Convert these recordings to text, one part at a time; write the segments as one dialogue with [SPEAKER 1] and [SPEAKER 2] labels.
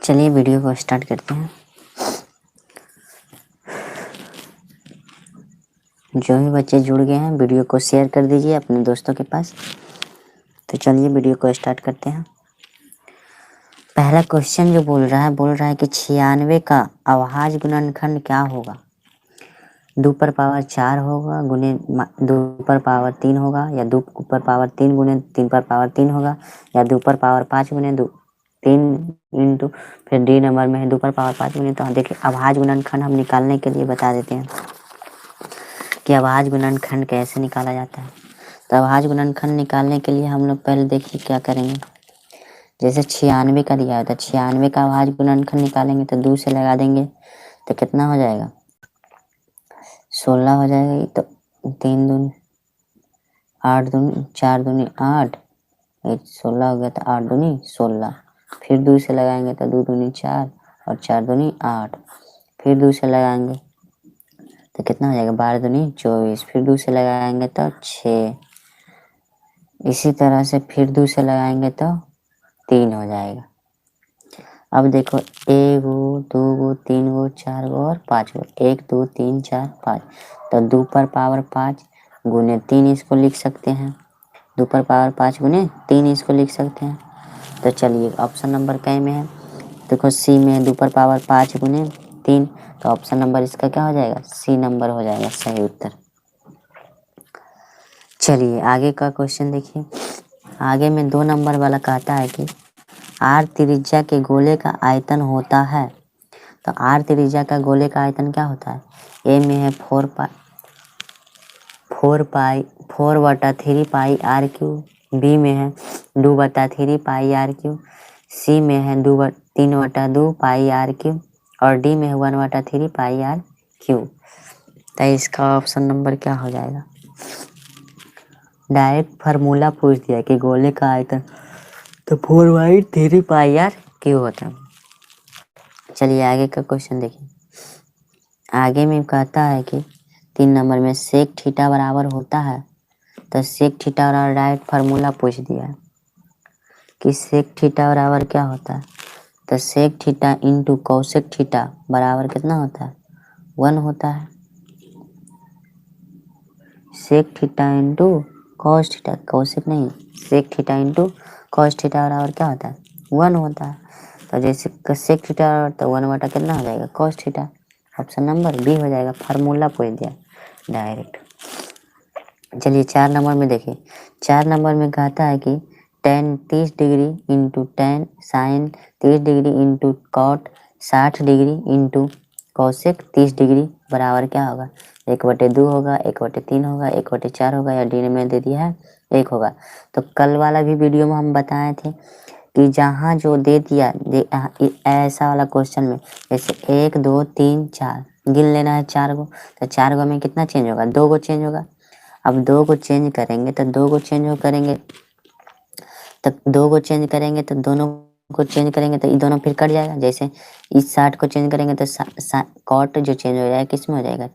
[SPEAKER 1] चलिए वीडियो को स्टार्ट करते हैं। जो भी बच्चे जुड़ गए हैं वीडियो को शेयर कर दीजिए अपने दोस्तों के पास। तो चलिए वीडियो को स्टार्ट करते हैं। पहला क्वेश्चन जो बोल रहा है कि 96 का अभाज्य गुणनखंड क्या होगा। 2 पर पावर 4 होगा गुने 2 पर पावर 3 होगा, या 2 पर पावर 3 गुने 3 पर पावर 3 होगा, या 2 पर पावर 5 गुने 3 इंटू फिर डी नंबर में है 2 पर पावर 5 गुने। तो देखिए अभाज्य गुणनखंड हम निकालने के लिए बता देते हैं कि अभाज्य गुणनखंड कैसे निकाला जाता है। तो अभाज्य गुणनखंड निकालने के लिए हम लोग पहले देखिए क्या करेंगे। जैसे 96 का दिया होता है, 96 का अभाज्य गुणनखंड निकालेंगे तो 2 से लगा देंगे तो कितना हो जाएगा 16 हो जाएगा। तो 3 दूनी 8 दूनी 4 दूनी 8, 16 हो गया तो 8 दूनी 16। फिर 2 से लगाएंगे तो 2 दूनी 4 और 4 दूनी 8। फिर 2 से लगाएंगे तो कितना हो जाएगा 12 दूनी 24। फिर 2 से लगाएंगे तो 6। इसी तरह से फिर 2 से लगाएंगे तो 3 हो जाएगा। अब देखो 1 2 3 4 और 5 1 2 3 4 5। तो 2 पर पावर 5 गुने 3 इसको लिख सकते हैं। 2 पर पावर 5 गुने 3 इसको लिख सकते हैं। तो चलिए ऑप्शन नंबर कै में है, देखो सी में 2 पर पावर 5 गुने 3। तो ऑप्शन नंबर इसका क्या हो जाएगा सी नंबर हो जाएगा सही उत्तर। चलिए आगे का क्वेश्चन देखिए। आगे में 2 नंबर वाला कहता है कि आर त्रिज्या के गोले का आयतन होता है। तो आर त्रिज्या का गोले का आयतन क्या होता है। ए में है 4/3 पाई आर क्यू, बी में है 2/3 पाई आर क्यू, सी में है 3/2 पाई आर क्यू और डी में है 1/3 पाई आर क्यू। तो इसका ऑप्शन नंबर क्या हो जाएगा। डायरेक्ट फार्मूला पूछ दिया कि गोले का आयतन, तो 4/3 पाई आर क्यू होता है। चलिए आगे का क्वेश्चन देखिए। आगे में कहता है कि 3 नंबर में सेक थीटा बराबर होता है। तो सेक थीटा बराबर डायरेक्ट फार्मूला पूछ दिया है कि सेक थीटा बराबर क्या होता है। तो sec theta into cosec theta बराबर कितना होता है 1 होता है। Sec theta into cos theta, cosec नहीं sec theta into cos theta बराबर क्या होता है 1 होता है। तो जैसे सेक थीटा तो 1 बटा कितना हो जाएगा cos theta. Option number B हो जाएगा, फार्मूला पूछ दिया डायरेक्ट। चलिए 4 नंबर में देखिए। 4 नंबर में कहता है कि tan 30 degree into tan sine 30 degree into cot 60 degree into cosec 30 degree बराबर क्या होगा 1/2 होगा, 1/3 होगा, 1/4 होगा, या डी में दे दिया है 1 होगा। तो कल वाला भी वीडियो में हम बताए थे कि जहाँ जो दे दिया ऐसा वाला क्वेश्चन में जैसे 1 2 3 4 गिन लेना है 4 गो। तो 4 गो में कितना चेंज होगा 2 गो चेंज होगा। अब 2 को चेंज करेंगे तो 2 को चेंज करेंगे तो 2 को चेंज करेंगे तो दोनों को चेंज करेंगे तो ये दोनों फिर कट जाएगा। जैसे इस 60 को चेंज करेंगे तो कॉट जो चेंज हो जाएगा किस में हो जाएगा,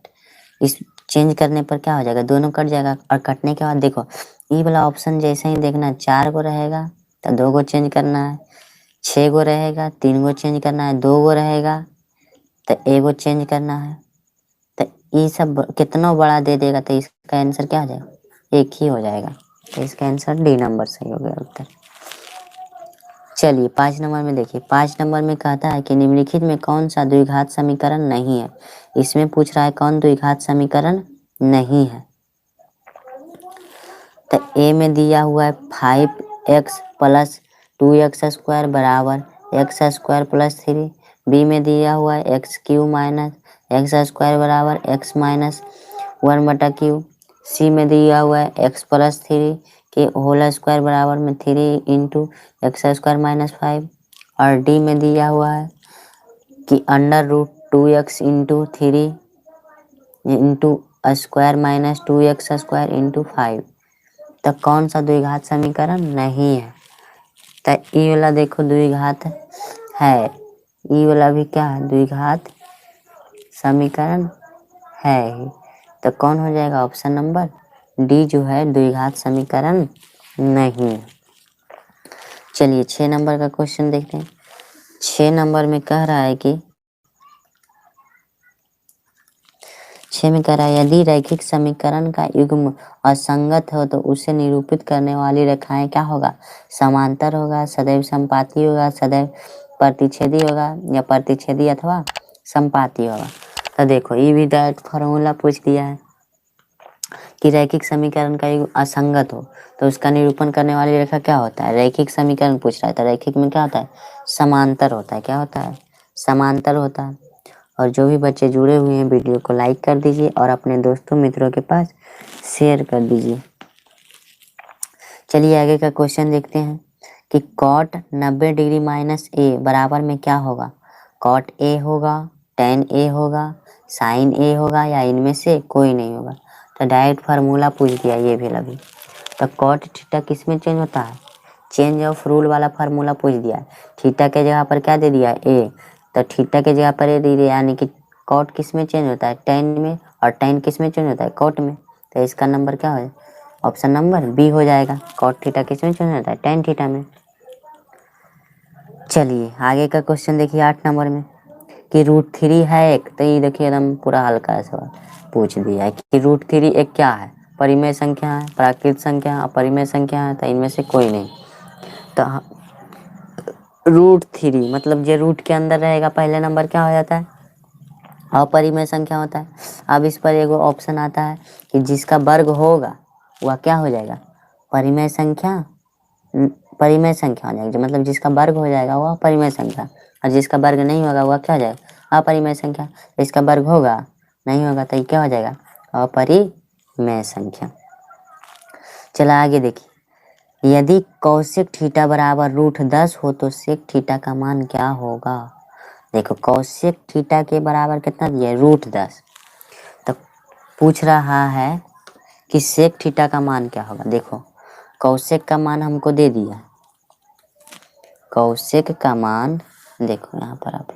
[SPEAKER 1] इस चेंज करने पर क्या हो जाएगा दोनों कट जाएगा। और कटने के बाद देखो ये वाला ऑप्शन जैसे ही देखना 4 को रहेगा तो 2 को चेंज करना है, 6 को रहेगा 3 को चेंज करना है, 2 को रहेगा तो 1 को चेंज करना है। तो ये सब कितना बड़ा दे देगा तो इसका आंसर क्या हो जाएगा 1 ही हो जाएगा। तो इसका आंसर डी नंबर सही हो गया उत्तर। चलिए 5 नंबर में देखिए। 5 नंबर में कहता है कि निम्नलिखित में कौन सा द्विघात समीकरण नहीं है। इसमें पूछ रहा है कौन द्विघात समीकरण नहीं है। तो ए में दिया हुआ है 5x प्लस 2x² बराबर x² प्लस 3। बी में दिया हुआ है x³ माइनस x² बराबर x माइनस 1/q। सी में दिया हुआ है x प्लस 3 के होल स्क्वायर बराबर में 3 इंटू x² माइनस 5। और डी में दिया हुआ है कि √2x into 3 into square minus 2x² into 5। तो कौन सा द्विघात समीकरण नहीं है। तो ई वाला देखो द्विघात है, ई वाला भी क्या है द्विघात समीकरण है ही। तो कौन हो जाएगा ऑप्शन नंबर डी जो है द्विघात समीकरण नहीं। चलिए 6 नंबर का क्वेश्चन देखते हैं। 6 नंबर में कह रहा है कि 6 में कह रहा है यदि रैखिक समीकरण का युग्म असंगत हो तो उसे निरूपित करने वाली रेखाएं क्या होगा? समांतर होगा, सदैव संपाती होगा, सदैव प्रतिच्छेदी होगा या प्रतिच्छेदी अथवा संपाती होगा। तो देखो ये भी डायरेक्ट फॉर्मूला पूछ दिया है कि रैखिक समीकरण का युग्म असंगत हो तो उसका निरूपण करने वाली रेखा क्या होता है? रैखिक समीकरण पूछ रहा है तो रैखिक में क्या होता है? समांतर होता है। क्या होता है? समांतर होता है। और जो भी बच्चे जुड़े हुए हैं वीडियो को लाइक कर दीजिए और अपने दोस्तों मित्रों के पास शेयर कर दीजिए। चलिए आगे का क्वेश्चन देखते हैं कि कॉट 90 डिग्री माइनस ए बराबर में क्या होगा? कॉट ए होगा, टेन ए होगा, साइन ए होगा या इनमें से कोई नहीं होगा। तो डायरेक्ट फार्मूला पूछ दिया ये भी अभी। तो कॉट थीटा किस में चेंज होता है? चेंज ऑफ रूल वाला फार्मूला पूछ दिया। थीटा के जगह पर क्या दे दिया? ए। तो थीटा के जगह पर ए दे दिया, यानी कि कॉट किस में चेंज होता है? टेन में। और टेन किस में चेंज होता है? कॉट में। तो इसका नंबर क्या है? ऑप्शन नंबर बी हो जाएगा। कॉट थीटा किस में चेंज होता है? टेन थीटा में। चलिए आगे का क्वेश्चन देखिए 8 नंबर में कि √3 है एक। तो ये देखिए एकदम पूरा हल्का सवाल पूछ दिया है कि √3 एक क्या है? परिमेय संख्या है, प्राकृत संख्या, अपरिमेय संख्या है। तो इनमें से कोई नहीं। तो √3 मतलब जो रूट के अंदर रहेगा पहले नंबर क्या हो जाता है? अपरिमेय संख्या होता है। अब इस पर एगो ऑप्शन आता है कि जिसका वर्ग होगा वह क्या हो जाएगा? परिमेय संख्या। परिमेय संख्या हो जाएगी, मतलब जिसका वर्ग हो जाएगा वह परिमेय संख्या, और जिसका वर्ग नहीं होगा वह क्या हो जाएगा? अपरिमेय संख्या। इसका वर्ग होगा, नहीं होगा तो ये क्या हो जाएगा? अपरिमेय संख्या। चला आगे देखिए, यदि कौशिक थीटा बराबर √10 हो तो सेक थीटा का मान क्या होगा? देखो कौशिक थीटा के बराबर कितना दिया है? √10। तो पूछ रहा है कि सेक थीटा का मान क्या होगा। देखो कौशिक का मान हमको दे दिया। कौशिक का मान देखो यहाँ पर आप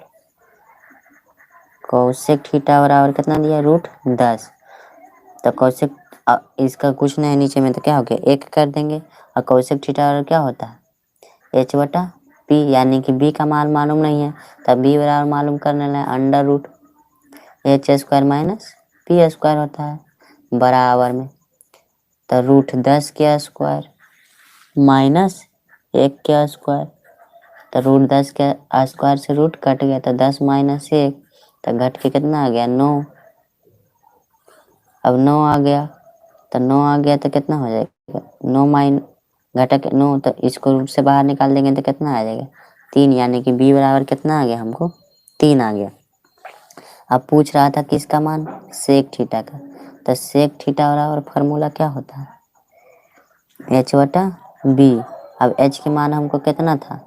[SPEAKER 1] कौशिक थीटा बराबर कितना दिया? √10। तो कौशिक इसका कुछ नहीं नीचे में, तो क्या हो गया? 1 कर देंगे। और कौशिक थीटा बराबर क्या होता है? h/p, यानी कि b का मान मालूम नहीं है तब b बराबर मालूम करने लगे √h² - p² होता है बराबर में। तो √10 के स्क्वायर माइनस 1 के स्क्वायर। तो √10 के स्क्वायर से रूट कट गया तो 10 - 1 तो घट के कितना आ गया? 9। अब 9 आ गया तो 9 आ गया तो कितना हो जाएगा? 9 माइन घटक 9, तो इसको रूट से बाहर निकाल देंगे तो कितना आ जाएगा? 3, यानी कि b बराबर कितना आ गया हमको? 3 आ गया। अब पूछ रहा था किसका मान? सेक थीटा का। तो सेक थीटा बराबर फार्मूला क्या होता है? h/b। अब h के मान हमको कितना था?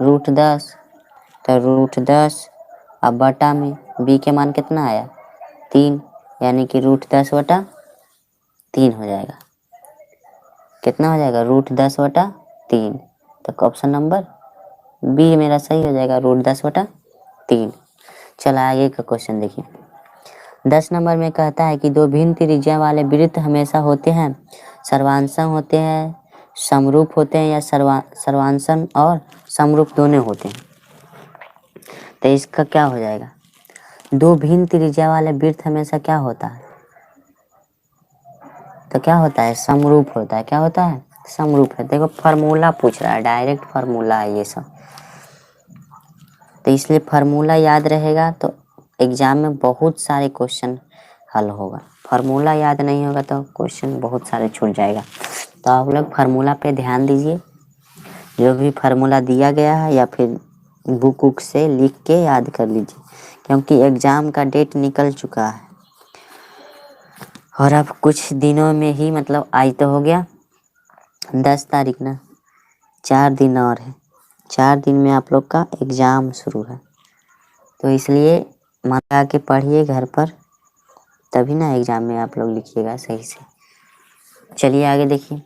[SPEAKER 1] √10। तो √10 अब बटा में b के मान कितना आया? 3, यानी कि √10/3 हो जाएगा। कितना हो जाएगा? √10/3। तो ऑप्शन नंबर बी मेरा सही हो जाएगा, √10/3। चला आगे का क्वेश्चन देखिए। 10 नंबर में कहता है कि दो भिन्न त्रिज्या वाले वृत्त हमेशा होते हैं, सर्वांशम होते हैं, समरूप होते हैं, या सर्वांशम और समरूप दोनों होते हैं। तो इसका क्या हो जाएगा? दो भिन्न त्रिज्या वाले वृत्त हमेशा क्या होता है? तो क्या होता है? समरूप होता है। क्या होता है? समरूप है। देखो फार्मूला पूछ रहा है, डायरेक्ट फार्मूला है ये सब, तो इसलिए फार्मूला याद रहेगा तो एग्जाम में बहुत सारे क्वेश्चन हल होगा। फार्मूला याद नहीं होगा तो क्वेश्चन बहुत सारे छूट जाएगा। तो आप लोग फार्मूला पे ध्यान दीजिए, जो भी फार्मूला दिया गया है या फिर बुक से लिख के याद कर लीजिए, क्योंकि एग्जाम का डेट निकल चुका है और अब कुछ दिनों में ही, मतलब आज तो हो गया 10 तारीख ना, 4 दिन और है। 4 दिन में आप लोग का एग्जाम शुरू है, तो इसलिए मन लगा के पढ़िए घर पर, तभी ना एग्जाम में आप लोग लिखिएगा सही से। चलिए आगे देखिए।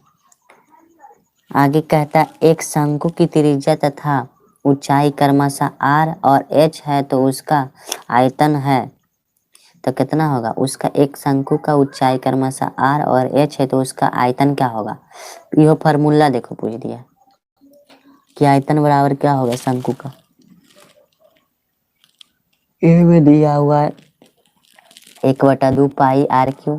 [SPEAKER 1] आगे कहता है एक शंकु की त्रिज्या तथा ऊंचाई क्रमशः r और h है तो उसका आयतन है। तो कितना होगा? उसका एक शंकु का ऊंचाई क्रमशः r और h है तो उसका आयतन क्या होगा? यह फार्मूला देखो पूछ दिया कि आयतन बराबर क्या होगा शंकु का? ए में दिया हुआ है 1/2 पाई आर क्यू,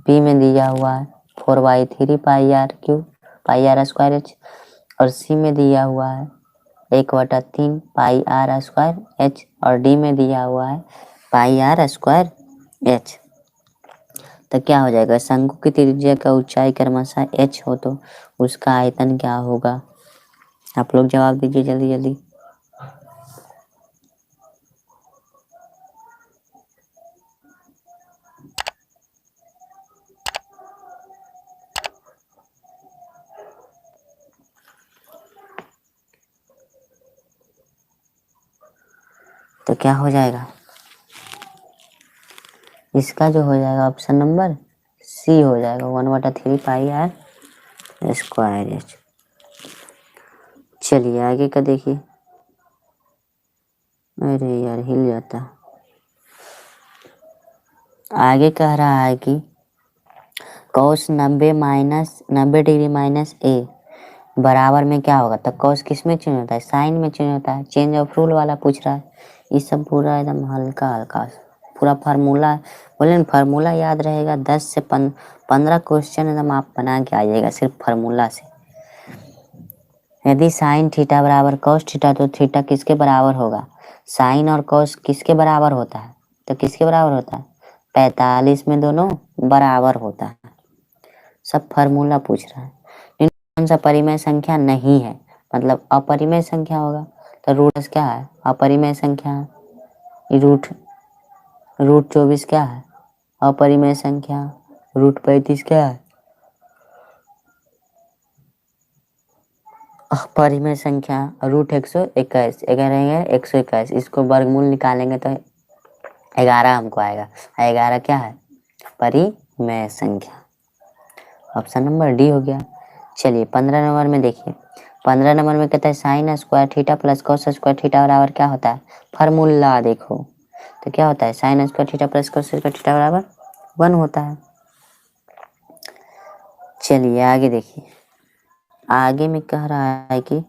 [SPEAKER 1] बी में दिया हुआ है 4/3 pi r cube pi r square h, और सी में दिया हुआ है 1/3 पाई आर स्क्वायर एच, और डी में दिया हुआ है पाई आर स्क्वायर एच। तो क्या हो जाएगा, शंकु की त्रिज्या का ऊंचाई क्रमशः एच हो तो उसका आयतन क्या होगा। आप लोग जवाब दीजिए जल्दी जल्दी। तो क्या हो जाएगा, इसका जो हो जाएगा ऑप्शन नंबर सी हो जाएगा 1/3 पाई आर स्क्वायर एच। चलिए आगे का देखिए। अरे यार हिल जाता। आगे कह रहा है कि cos 90 डिग्री माइनस ए बराबर में क्या होगा। तो cos किस में चेंज होता है, साइन में चेंज होता है। चेंज ऑफ रूल वाला पूछ रहा है, ये सब पूरा एकदम हल्का हल्का पूरा फार्मूला बोले ना, फार्मूला याद रहेगा 10 से 15 क्वेश्चन एकदम आप बना के आइएगा सिर्फ फार्मूला से। यदि साइन थीटा बराबर cos थीटा तो थीटा किसके बराबर होगा, साइन और cos किसके बराबर होता है, तो किसके बराबर होता है 45 में दोनों बराबर होता है। सब फार्मूला पूछ रहा है। कौन सा परिमेय संख्या नहीं है, मतलब अपरिमेय संख्या होगा। तो रूट क्या है, अपरिमेय संख्या है। रूट 24 क्या है, अपरिमेय संख्या। रूट 35 क्या है, अपरिमेय संख्या। रूट 121 रहेंगे 121, इसको वर्गमूल निकालेंगे तो 11 हमको आएगा। 11 क्या है, परिमेय संख्या। ऑप्शन नंबर डी हो गया। चलिए 15 नंबर में देखिए। 15 नंबर में कहता है sine square theta plus cos square theta बराबर क्या होता है, फार्मूला देखो। तो क्या होता है, sine square theta plus cos square theta बराबर 1 होता है। चलिए आगे देखिए। आगे में कह रहा है कि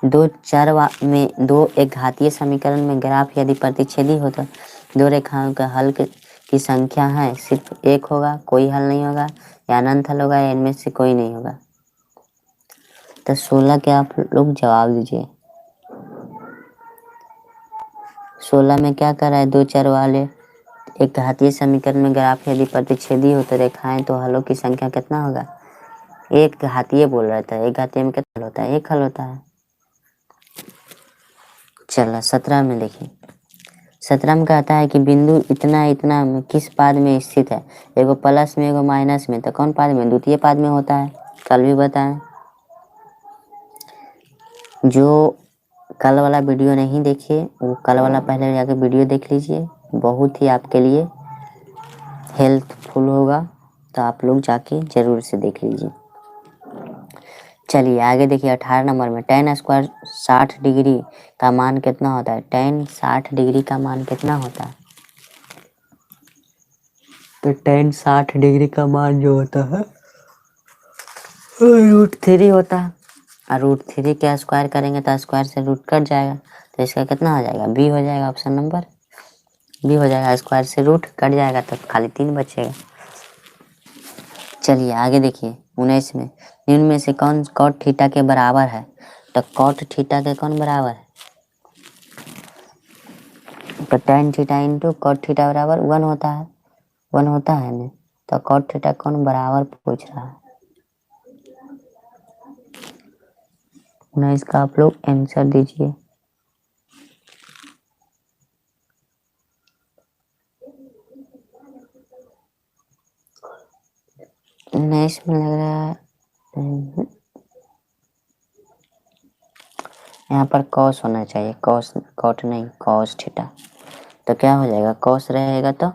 [SPEAKER 1] दो एक घातीय समीकरण में ग्राफ यदि प्रतिच्छेदी हो तो दो रेखाओं का हल की संख्या है सिर्फ एक होगा, कोई हल नहीं होगा, या अनंत हल होगा, या इनमें से कोई नहीं होगा। तो 16 के आप लोग जवाब दीजिए। 16 में क्या कर रहा है, 2 चर वाले एक घातीय समीकरण में ग्राफ यदि प्रतिच्छेदी हो तो रेखाएं तो हलों की संख्या कितना होगा, एक घातीय बोल रहा था। एक घातीय में कितना हल होता है, एक हल होता है। चलो 17 में देखिए। 17 में कहता है कि बिंदु इतना इतना में किस पाद में स्थित है, एगो प्लस में एगो माइनस में। तो कौन पाद में, द्वितीय पाद में होता है, कल भी बताएं। जो कल वाला वीडियो नहीं देखिए वो कल वाला पहले जाके वीडियो देख लीजिए, बहुत ही आपके लिए हेल्पफुल होगा, तो आप लोग जाके जरूर से देख लीजिए। चलिए आगे देखिए 18 नंबर में tan स्क्वायर 60 डिग्री का मान कितना होता है, tan 60 डिग्री का मान कितना होता है। तो tan 60 डिग्री का मान जो होता है √3 होता है, और √3 के स्क्वायर करेंगे तो स्क्वायर से रूट कट जाएगा, तो इसका कितना हो जाएगा, बी हो जाएगा। ऑप्शन नंबर बी हो जाएगा, स्क्वायर से रूट कट जाएगा तो खाली 3 बचेगा। चलिए आगे देखिए 19 में निम्न में से कौन कॉट थीटा के बराबर है। तो कॉट थीटा के कौन बराबर है, तो tan theta into cot theta बराबर 1 होता है, 1 होता है ना। तो कॉट थीटा कौन बराबर पूछ रहा है, 19 का आप लोग आंसर दीजिए। नेक्स्ट में लग रहा है यहाँ पर कॉस होना चाहिए, कॉस कॉट नहीं कॉस थीटा। तो क्या हो जाएगा, कॉस रहेगा तो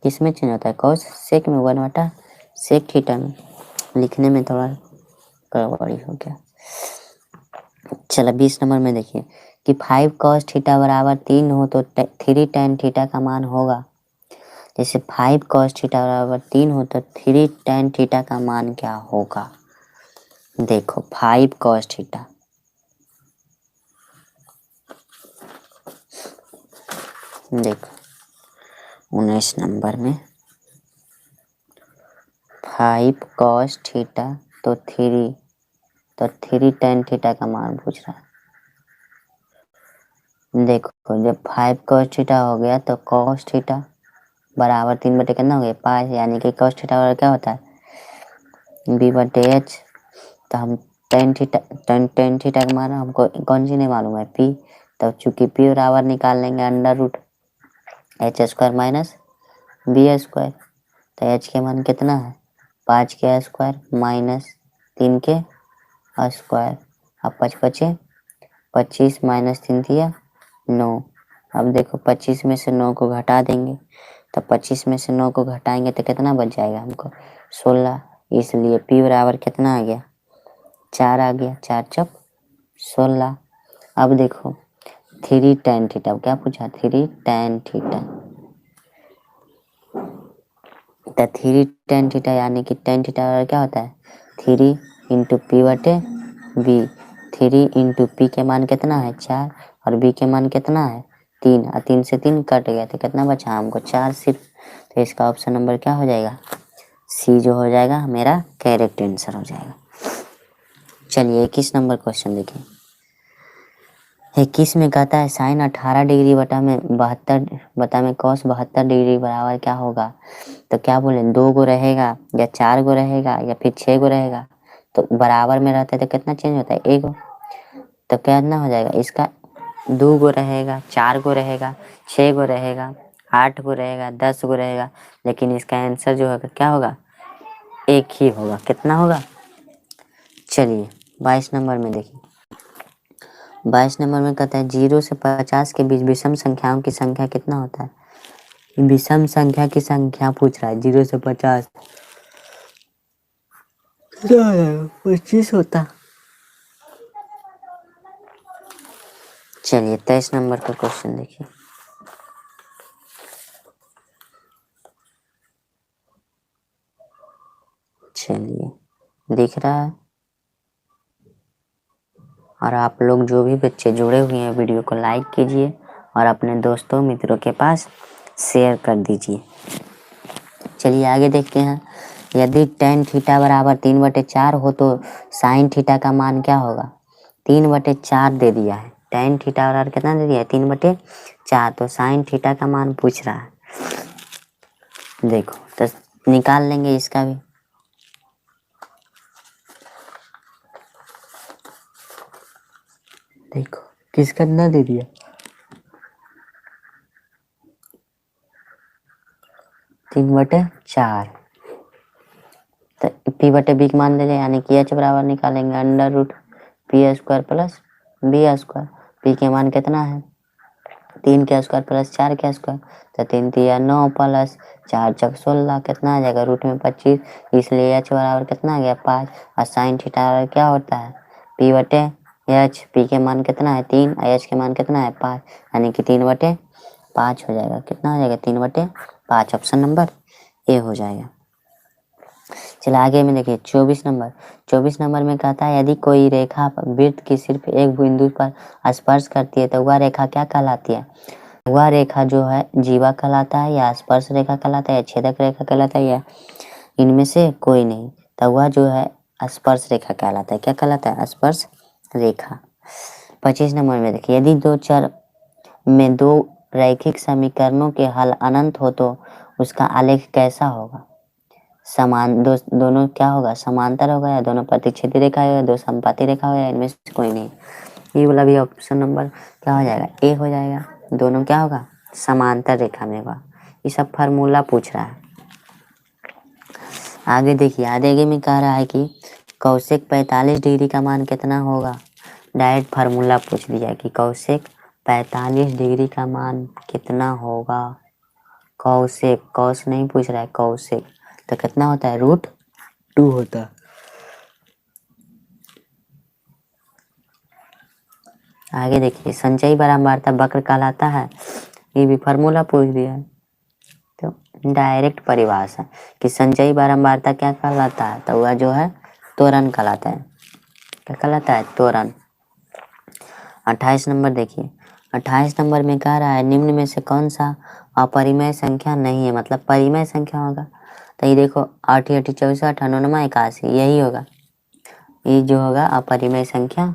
[SPEAKER 1] किस में चेंज होता है, कॉस सेक में 1 सेक थीटा में। लिखने में थोड़ा गड़बड़ी हो गया। चलो 20 नंबर में देखिए कि 5 कॉस थीटा बराबर 3 हो तो 3 tan थीटा का मान होगा। जैसे 5 कॉस थीटा बराबर 3 हो तो 3 tan थीटा का मान क्या होगा। देखो 5 कॉस थीटा देखो 19 नंबर में 5 cos थीटा तो 3 tan थीटा का मान पूछ रहा है। देखो जब 5 cos थीटा हो गया तो cos थीटा बराबर 3 बटे कितना हो गया 5, यानी कि cos थीटा बराबर क्या होता है b बटे h। तो हम tan थीटा का मान हमको कौन सी नहीं मालूम है p, तो चूंकि p बराबर निकाल लेंगे under root h square minus b square. तो h के मान कितना है 5 के स्क्वायर माइनस 3 के स्क्वायर। अब 5 बचे 25 माइनस 3 दिया 9। अब देखो 25 में से 9 को घटा देंगे, तो 25 में से 9 को घटाएंगे तो कितना बच जाएगा हमको 16। इसलिए p बराबर कितना आ गया 4 आ गया, 4 चौक 16। अब देखो 3 tan थीटा क्या पूछा 3 tan थीटा, तो 3 tan थीटा यानी कि tan थीटा क्या होता है 3 इंटू पी बटे बी। 3 इंटू पी के मान कितना है 4 और बी के मान कितना है 3, और 3 से 3 कट गया तो कितना बचा हमको 4 सिर्फ। तो इसका ऑप्शन नंबर क्या हो जाएगा सी जो हो जाएगा मेरा करेक्ट आंसर हो जाएगा। चलिए 21 नंबर क्वेश्चन देखिए। 21 में कहता है साइन 18 डिग्री बटा में 72 72 डिग्री बराबर क्या होगा। तो क्या बोले 2 गो रहेगा या 4 गो रहेगा या फिर 6 गो रहेगा। तो बराबर में रहता है तो कितना चेंज होता है 1 गो, तो कितना हो जाएगा इसका 2 गो रहेगा 4 गो रहेगा 6 गो रहेगा 8 गो रहेगा 10 गो रहेगा, लेकिन इसका आंसर जो होगा क्या होगा एक ही होगा। कितना होगा चलिए 22 नंबर में देखिए। 22 नंबर में कहता है 0 से 50 के बीच विषम संख्याओं की संख्या कितना होता है। विषम संख्या की संख्या पूछ रहा है 0 से 50 25 होता। चलिए 23 नंबर का क्वेश्चन देखिए। चलिए दिख रहा है, और आप लोग जो भी बच्चे जुड़े हुए हैं वीडियो को लाइक कीजिए और अपने दोस्तों मित्रों के पास शेयर कर दीजिए। चलिए आगे देखते हैं। यदि tan थीटा बराबर 3/4 हो तो साइन थीटा का मान क्या होगा। 3/4 दे दिया है, tan थीटा बराबर कितना दे दिया है 3/4, तो साइन थीटा का मान पूछ रहा है। देखो तो निकाल लेंगे इसका भी। देखो किसका कितना दे दिया 3/4, तो पी बटे बी मान ले जाए, यानी कि एच बराबर निकालेंगे under root P square plus B square. P के मान कितना है 3 के स्क्वायर प्लस 4 के स्क्वायर, तो 3 3 9 प्लस 4 चौक 16 कितना आ जाएगा रूट में 25, इसलिए एच बराबर कितना आ गया 5। और साइन थीटा क्या होता है पी बटे एच। पी के मान कितना है 3, एच के मान कितना है 5, यानी कि 3/5 हो जाएगा। कितना हो जाएगा 3/5, ऑप्शन नंबर ए हो जाएगा। चलो आगे में देखिए 24 नंबर में कहता है यदि कोई रेखा वृत्त की सिर्फ एक बिंदु पर स्पर्श करती है तो वह रेखा क्या कहलाती है। वह रेखा जो है जीवा कहलाता है या स्पर्श रेखा कहलाता है या छेदक रेखा कहलाता है या इनमें से कोई नहीं, तो वह जो है स्पर्श रेखा कहलाता है। क्या कहलाता है स्पर्श रेखा। 25 नंबर में देखिए यदि दो चर में दो रैखिक समीकरणों के हल अनंत हो तो उसका आलेख कैसा होगा। समान दोनों क्या होगा समांतर होगा या दोनों प्रतिच्छेदी रेखा है या दो समपाती रेखा हो या इनमें से कोई नहीं। ये वाला भी ऑप्शन नंबर क्या हो जाएगा ए हो जाएगा। दोनों क्या होगा समांतर रेखा में होगा। ये सब फार्मूला पूछ रहा है। आगे देखिए आगे में कह रहा है कि कौशिक 45 डिग्री का मान कितना होगा। डायरेक्ट फार्मूला पूछ दिया कि कौशिक 45 डिग्री का मान कितना होगा। कौशिक कौश नहीं पूछ रहा है कौशिक, तो कितना होता है √2 होता है। आगे देखिए संचयी बारंबारता वक्र कहलाता है। ये भी फार्मूला पूछ दिया है, तो डायरेक्ट परिभाषा कि संचयी बारंबारता क्या कहलाता है, तो वह जो है त्वरण कहलाता है। क्या कहलाता है त्वरण। 28 नंबर देखिए 28 नंबर में कह रहा है निम्न में से कौन सा अपरिमेय संख्या नहीं है, मतलब परिमेय संख्या होगा। तो ये देखो 8 8 64 99 81 यही होगा। ये जो होगा अपरिमेय संख्या,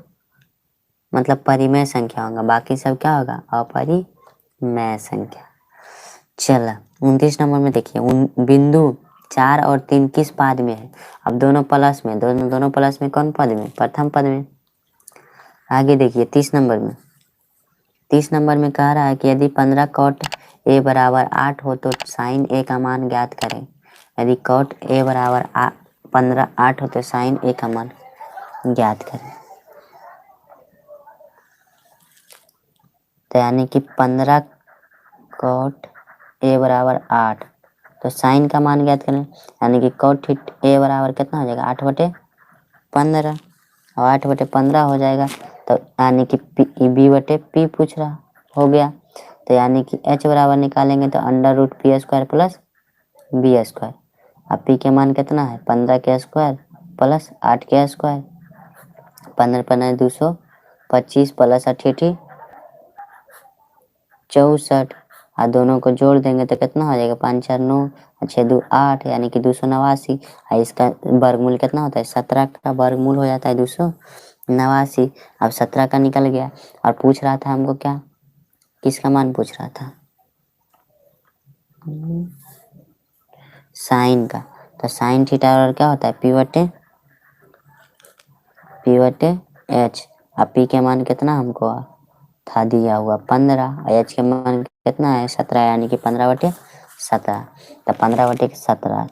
[SPEAKER 1] मतलब परिमेय संख्या होगा, बाकी सब क्या होगा अपरिमेय संख्या। चला 29 नंबर में देखिए बिंदु 4 और 3 किस पाद में है। अब दोनों प्लस में, दोनों प्लस में कौन पद में, प्रथम पद में। आगे देखिए 30 नंबर में, 30 नंबर में कह रहा है कि यदि 15 कॉट ए बराबर 8 हो तो साइन ए का मान ज्ञात करें। यदि कॉट ए बराबर 15 8 हो तो साइन ए का मान ज्ञात करें। तो यानी कि 15 कॉट ए बराबर 8 तो साइन का मान ज्ञात करें, यानी कि कॉट ए बराबर कितना हो जाएगा 8/15 और 8/15 हो जाएगा। तो यानी कि बी बटे पी पूछ रहा हो गया। तो यानी कि h बराबर निकालेंगे तो √p² प्लस बी स्क्वायर। अब p के मान कितना है 15 के स्क्वायर प्लस 8 के स्क्वायर, 15 15 225 प्लस 8 64 और दोनों को जोड़ देंगे तो कितना हो जाएगा 5 4 9 और 6 2 8 यानी कि 289। और इसका वर्गमूल कितना होता है 17 का वर्गमूल हो जाता है 289। अब 17 का निकल गया और पूछ रहा था हमको क्या, किसका मान पूछ रहा था साइन का। तो साइन थीटा और क्या होता है p/h। अब p के मान कितना हमको था दिया हुआ 15 और h के मान कितना है 17 यानी कि 15/17। तो 15/17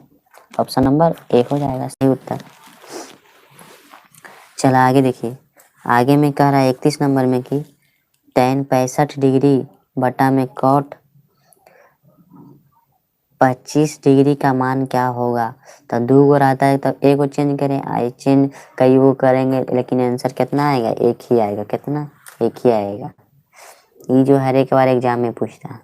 [SPEAKER 1] ऑप्शन नंबर 1 हो जाएगा सही उत्तर। चला आगे देखिए, आगे में कह रहा है 31 नंबर में कि tan 65 डिग्री बटा में cot 25 डिग्री का मान क्या होगा। तो 2 गो रहता है तो एक को चेंज करें, आई चेंज कई वो करेंगे लेकिन आंसर कितना आएगा एक ही आएगा। कितना एक ही आएगा। ये जो हर एक बार एग्जाम में पूछता है।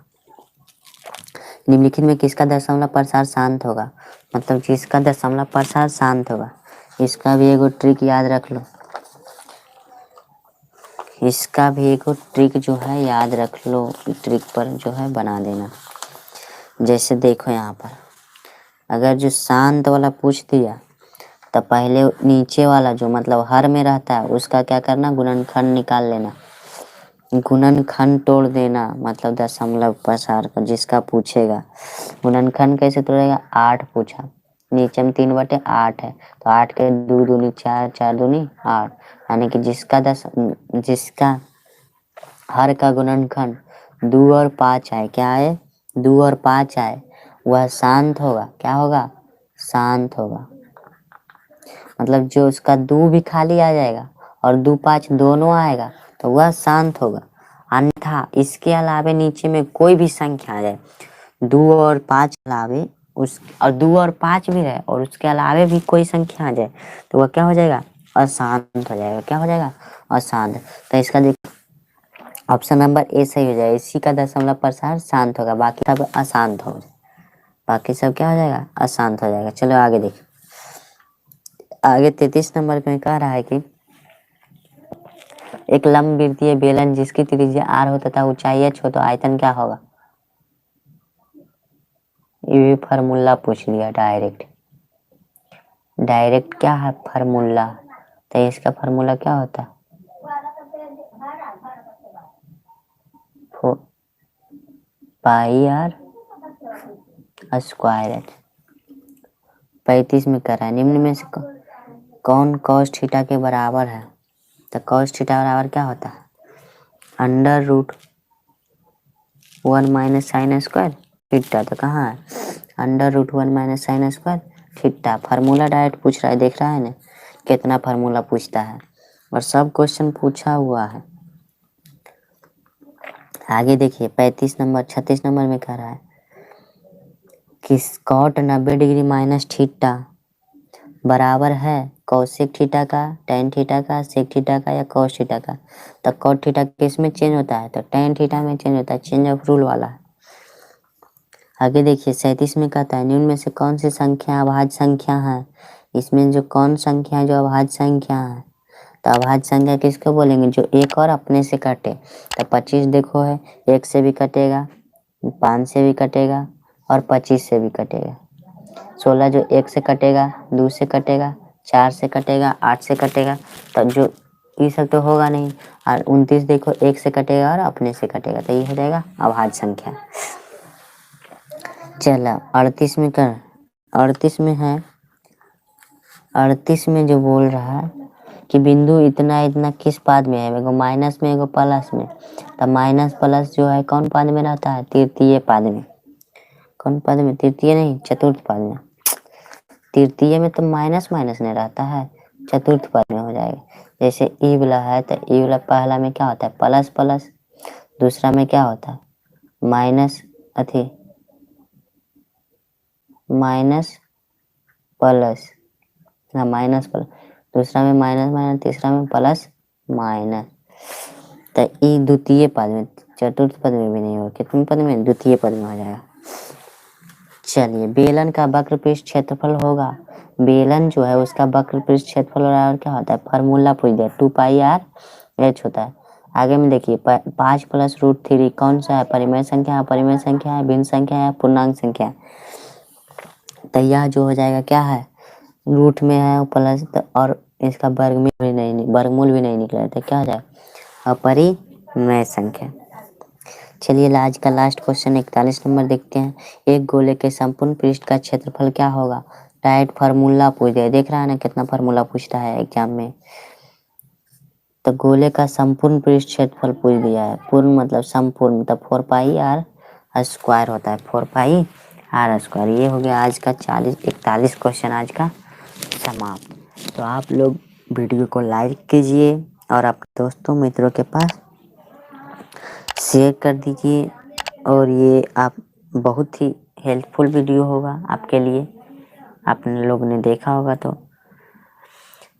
[SPEAKER 1] निम्नलिखित में किसका दशमलव प्रसार शांत होगा, मतलब जिसका दशमलव प्रसार शांत होगा। इसका भी एगो ट्रिक याद रख लो, इसका भी एगो ट्रिक जो है याद रख लो, ट्रिक पर जो है बना देना। जैसे देखो यहाँ पर अगर जो शांत वाला पूछ दिया तो पहले नीचे वाला जो मतलब हर में रहता है उसका क्या करना गुणनखंड निकाल लेना, गुणनखंड तोड़ देना, मतलब दशमलव प्रसार का जिसका पूछेगा। गुणनखंड कैसे तोड़ेगा 8 पूछा, नीचे में 3/8 है तो 8 के 2 दूनी 4 4 दूनी 8, यानी कि जिसका हर का गुणनखंड 2 और 5 आए, क्या है 2 और 5 आए, वह शांत होगा। क्या होगा शांत होगा, मतलब जो उसका 2 भी खाली आ जाएगा और 2 5 दोनों आएगा तो वह शांत होगा। अन्यथा इसके अलावे नीचे में कोई भी संख्या आ जाए 2 और 5 अलावे उस और 2 और 5 भी रहे और उसके अलावे भी कोई संख्या आ जाए तो वह क्या हो जाएगा अशांत हो जाएगा। क्या हो जाएगा अशांत। तो इसका देखो ऑप्शन नंबर ए सही हो जाएगा, इसी का दशमलव प्रसार शांत होगा, बाकी सब अशांत हो जाए, बाकी सब क्या हो जाएगा अशांत हो जाएगा। चलो आगे देखो, आगे 33 नंबर में कह रहा है कि एक लंबवृत्तीय बेलन जिसकी त्रिज्या r हो तथा ऊंचाई h हो तो आयतन क्या होगा। ये भी फार्मूला पूछ लिया डायरेक्ट, डायरेक्ट क्या है फार्मूला। तो इसका फार्मूला क्या होता है πr² 35 में कर रहा है निम्न में से कौन cos थीटा के बराबर है। तो cos थीटा बराबर क्या होता है √1 - sin स्क्वायर थीटा। तो कहाँ है √1 - sin square theta. Formula direct पूछ रहा है, देख रहा है ना कितना फार्मूला पूछता है और सब क्वेश्चन पूछा हुआ है। आगे देखिए 36 नंबर में कह रहा है कि cot 90 डिग्री माइनस थीटा बराबर है कौशिक थीटा का, tan थीटा का, सेक थीटा का या cos थीटा का। तो cot थीटा किस में चेंज होता है तो tan थीटा में चेंज होता है, चेंज ऑफ रूल वाला है। आगे देखिए 37 में कहता है निम्न में से कौन सी संख्या अभाज्य संख्या है। इसमें जो कौन संख्या जो अभाज्य संख्या है तो अभाज्य संख्या किसको बोलेंगे, जो एक और अपने से कटे। तो 25 देखो है, 1 से भी कटेगा, 5 से भी कटेगा और 25 से भी कटेगा। 16 जो 1 से कटेगा, 2 से कटेगा, 4 से कटेगा, 8 से कटेगा, तो जो ये सब तो होगा नहीं। और 29 देखो 1 से कटेगा और अपने से कटेगा, तो ये हो जाएगा अभाज्य संख्या। चलो 38 में कर, 38 में है, 38 में जो बोल रहा है कि बिंदु इतना इतना किस पाद में है, एगो माइनस में एगो प्लस में। तो माइनस प्लस जो है कौन पाद में रहता है, तृतीय पाद में। कौन पाद में, तृतीय नहीं, चतुर्थ पाद में। तृतीय में तो माइनस माइनस नहीं रहता है, चतुर्थ पद में हो जाएगा। जैसे ई वाला है तो ई वाला पहला में क्या होता है, प्लस प्लस, दूसरा में क्या होता है माइनस, अथी माइनस प्लस, हाँ माइनस प्लस, दूसरा में माइनस माइनस, तीसरा में प्लस माइनस। तो ई द्वितीय पद में, चतुर्थ पद में भी नहीं होगा, कितने पद में, द्वितीय पद में हो जाएगा। चलिए बेलन का वक्र पृष्ठ क्षेत्रफल होगा, बेलन जो है उसका वक्र पृष्ठ क्षेत्रफल और क्या होता है, फार्मूला पूछ दिया, 2πr/h होता है। आगे में देखिए 5 + √3 कौन सा है, परिमेय संख्या है, परिमेय संख्या है, भिन्न संख्या है, पूर्णांक संख्या है। तो यह जो हो जाएगा क्या है, रूट में है प्लस, और इसका वर्गमूल भी नहीं निकला, तो क्या हो जाएगा, अपरिमेय संख्या। चलिए आज का लास्ट क्वेश्चन 41 नंबर देखते हैं। एक गोले के संपूर्ण पृष्ठ का क्षेत्रफल क्या होगा, डायरेक्ट फार्मूला पूछ दिया, देख रहा है ना कितना फार्मूला पूछता है एग्जाम में। तो गोले का संपूर्ण पृष्ठ क्षेत्रफल पूछ दिया है, पूर्ण मतलब संपूर्ण, मतलब 4πr² होता है, 4πr²। ये हो गया आज का 41 क्वेश्चन आज का समाप्त। तो आप लोग वीडियो को लाइक कीजिए और अपने दोस्तों मित्रों के पास शेयर कर दीजिए, और ये आप बहुत ही हेल्पफुल वीडियो होगा आपके लिए, आप लोग ने देखा होगा। तो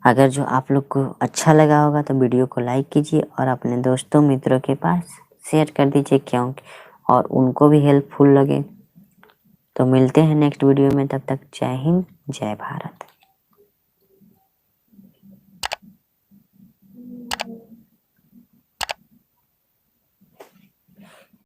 [SPEAKER 1] अगर जो आप लोग को अच्छा लगा होगा तो वीडियो को लाइक कीजिए और अपने दोस्तों मित्रों के पास शेयर कर दीजिए, क्योंकि और उनको भी हेल्पफुल लगे। तो मिलते हैं नेक्स्ट वीडियो में, तब तक जय हिंद जय भारत।